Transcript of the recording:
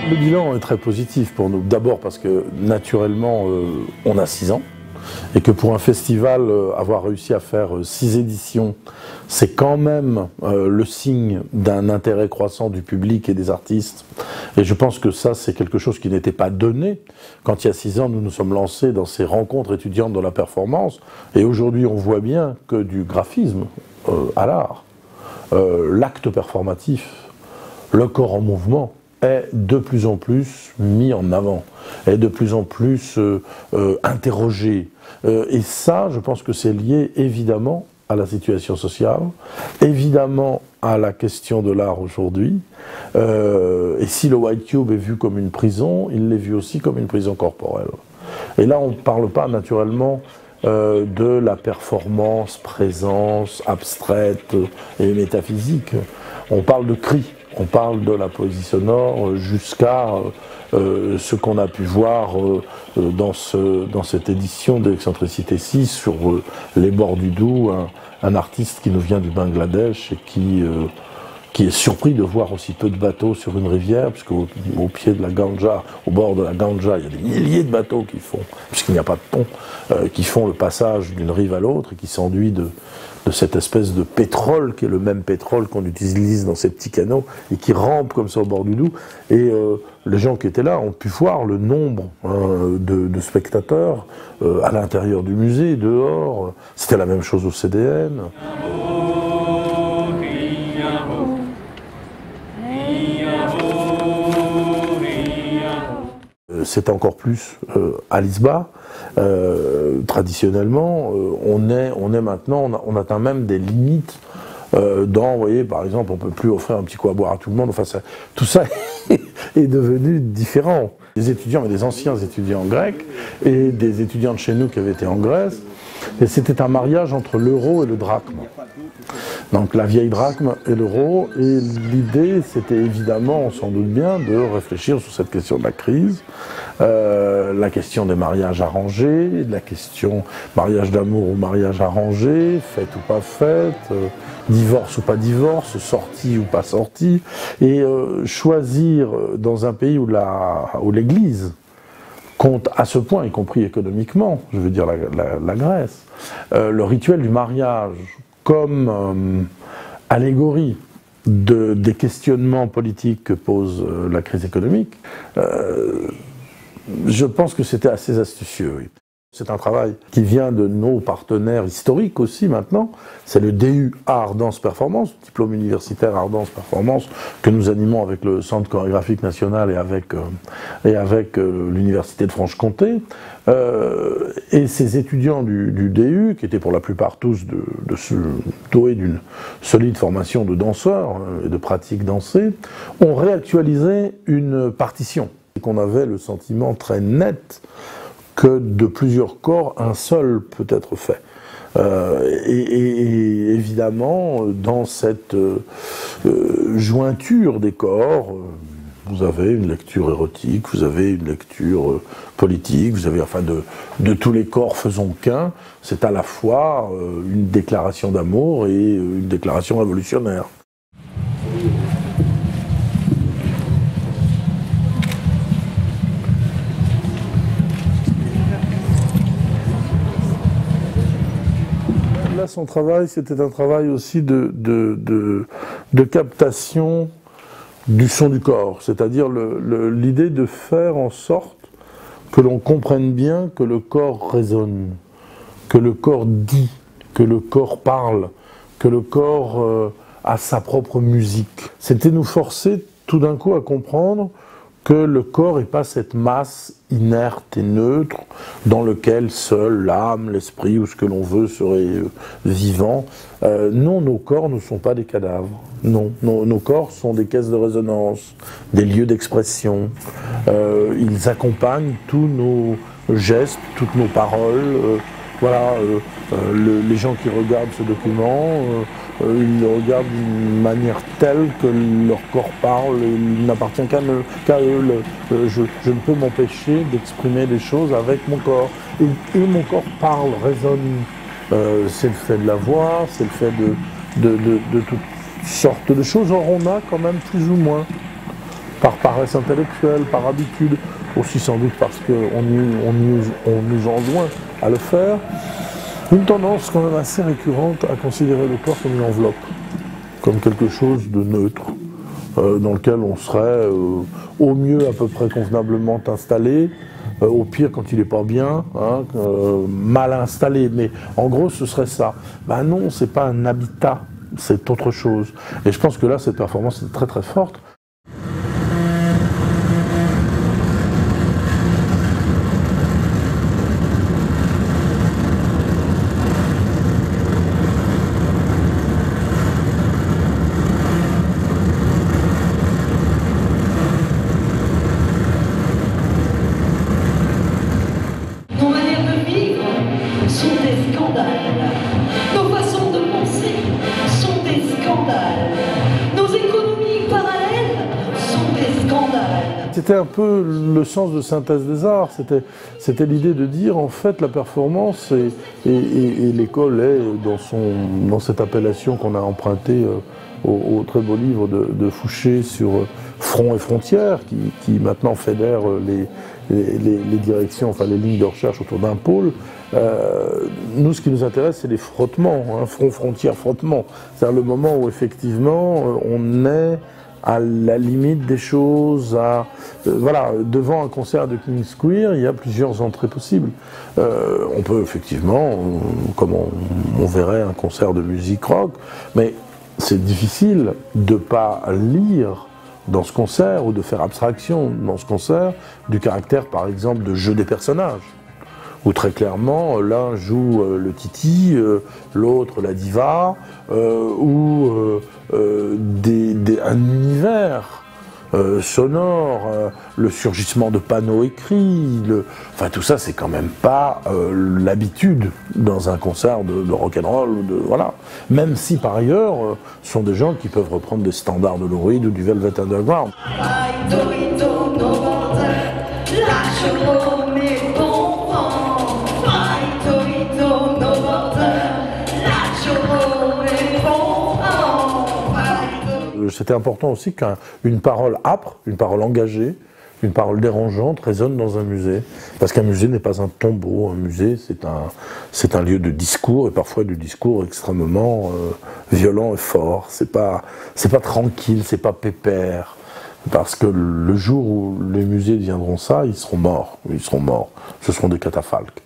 Le bilan est très positif pour nous. D'abord parce que naturellement, on a 6 ans. Et que pour un festival, avoir réussi à faire 6 éditions, c'est quand même le signe d'un intérêt croissant du public et des artistes. Et je pense que ça, c'est quelque chose qui n'était pas donné. Quand il y a 6 ans, nous nous sommes lancés dans ces rencontres étudiantes de la performance. Et aujourd'hui, on voit bien que du graphisme à l'art, l'acte performatif, le corps en mouvement, est de plus en plus mis en avant, est de plus en plus interrogé. Et ça, je pense que c'est lié évidemment à la situation sociale, évidemment à la question de l'art aujourd'hui. Et si le White Cube est vu comme une prison, il l'est vu aussi comme une prison corporelle. Et là, on ne parle pas naturellement de la performance, présence, abstraite et métaphysique. On parle de cris. On parle de la poésie sonore jusqu'à ce qu'on a pu voir dans cette édition d'Excentricité 6 sur les bords du Doubs, un artiste qui nous vient du Bangladesh et qui est surpris de voir aussi peu de bateaux sur une rivière, puisqu'au pied de la Ganga, au bord de la Ganga, il y a des milliers de bateaux qui font, puisqu'il n'y a pas de pont, qui font le passage d'une rive à l'autre et qui s'enduit de cette espèce de pétrole, qui est le même pétrole qu'on utilise dans ces petits canaux, et qui rampe comme ça au bord du Doubs. Et les gens qui étaient là ont pu voir le nombre de spectateurs à l'intérieur du musée, dehors. C'était la même chose au CDN. C'est encore plus à l'ISBA. Traditionnellement, on est maintenant, on atteint même des limites vous voyez, par exemple, on ne peut plus offrir un petit coup à boire à tout le monde. Enfin, tout ça est devenu différent. Des étudiants, mais des anciens étudiants grecs, et des étudiants de chez nous qui avaient été en Grèce, et c'était un mariage entre l'euro et le drachme. Donc la vieille drachme et l'euro, et l'idée c'était évidemment, on s'en doute bien, de réfléchir sur cette question de la crise, la question des mariages arrangés, la question mariage d'amour ou mariage arrangé, fête ou pas fête, divorce ou pas divorce, sortie ou pas sortie, et choisir dans un pays où l'Église compte à ce point, y compris économiquement, je veux dire la Grèce, le rituel du mariage comme allégorie des questionnements politiques que pose la crise économique, je pense que c'était assez astucieux. Oui. C'est un travail qui vient de nos partenaires historiques aussi maintenant. C'est le DU Art Danse Performance, diplôme universitaire Art Danse Performance, que nous animons avec le Centre chorégraphique national et avec l'Université de Franche-Comté. Et ces étudiants du DU, qui étaient pour la plupart tous doués d'une solide formation de danseurs et de pratique dansée, ont réactualisé une partition. Qu'on avait le sentiment très net que de plusieurs corps, un seul peut être fait. Et évidemment, dans cette jointure des corps, vous avez une lecture érotique, vous avez une lecture politique, vous avez, enfin, de tous les corps faisons qu'un. C'est à la fois une déclaration d'amour et une déclaration révolutionnaire. Là, son travail, c'était un travail aussi de captation du son du corps, c'est-à-dire l'idée de faire en sorte que l'on comprenne bien que le corps résonne, que le corps dit, que le corps parle, que le corps a sa propre musique. C'était nous forcer tout d'un coup à comprendre que le corps n'est pas cette masse inerte et neutre dans lequel seul l'âme, l'esprit ou ce que l'on veut serait vivant. Non, nos corps ne sont pas des cadavres. Non, nos corps sont des caisses de résonance, des lieux d'expression. Ils accompagnent tous nos gestes, toutes nos paroles. Voilà, les gens qui regardent ce document, ils le regardent d'une manière telle que leur corps parle, et il n'appartient qu'à eux. Je ne peux m'empêcher d'exprimer des choses avec mon corps. Et mon corps parle, résonne. C'est le fait de la voix, c'est le fait de toutes sortes de choses. Or, on a quand même plus ou moins par paresse intellectuelle, par habitude, aussi sans doute parce qu'on nous enjoint à le faire, une tendance quand même assez récurrente à considérer le corps comme une enveloppe, comme quelque chose de neutre, dans lequel on serait au mieux à peu près convenablement installé, au pire quand il n'est pas bien, hein, mal installé, mais en gros ce serait ça. Ben non, c'est pas un habitat, c'est autre chose. Et je pense que là, cette performance est très très forte. Nos manières de vivre sont des scandales. Nos façons de penser sont des scandales. Nos économies parallèles sont des scandales. C'était un peu le sens de Synthèse des Arts, c'était l'idée de dire en fait la performance, et l'école est dans cette appellation qu'on a empruntée au très beau livre de Fouché sur Front et Frontières, qui maintenant fédère les directions, enfin les lignes de recherche autour d'un pôle. Nous, ce qui nous intéresse, c'est les frottements, hein, front, frontière, frottement. C'est-à-dire le moment où effectivement on est à la limite des choses, voilà, devant un concert de King's Queer, il y a plusieurs entrées possibles. On peut effectivement, comme on verrait un concert de musique rock, mais c'est difficile de ne pas lire dans ce concert, ou de faire abstraction dans ce concert, du caractère par exemple de jeu des personnages, où très clairement l'un joue le titi, l'autre la diva, ou un univers sonore, le surgissement de panneaux écrits, enfin tout ça c'est quand même pas l'habitude dans un concert de rock'n'roll, voilà. Même si par ailleurs ce sont des gens qui peuvent reprendre des standards de Lou Reed ou du Velvet Underground. C'était important aussi qu'une parole âpre, une parole engagée, une parole dérangeante résonne dans un musée. Parce qu'un musée n'est pas un tombeau, un musée c'est un lieu de discours, et parfois du discours extrêmement violent et fort. C'est pas tranquille, c'est pas pépère. Parce que le jour où les musées deviendront ça, ils seront morts. Ce seront des catafalques.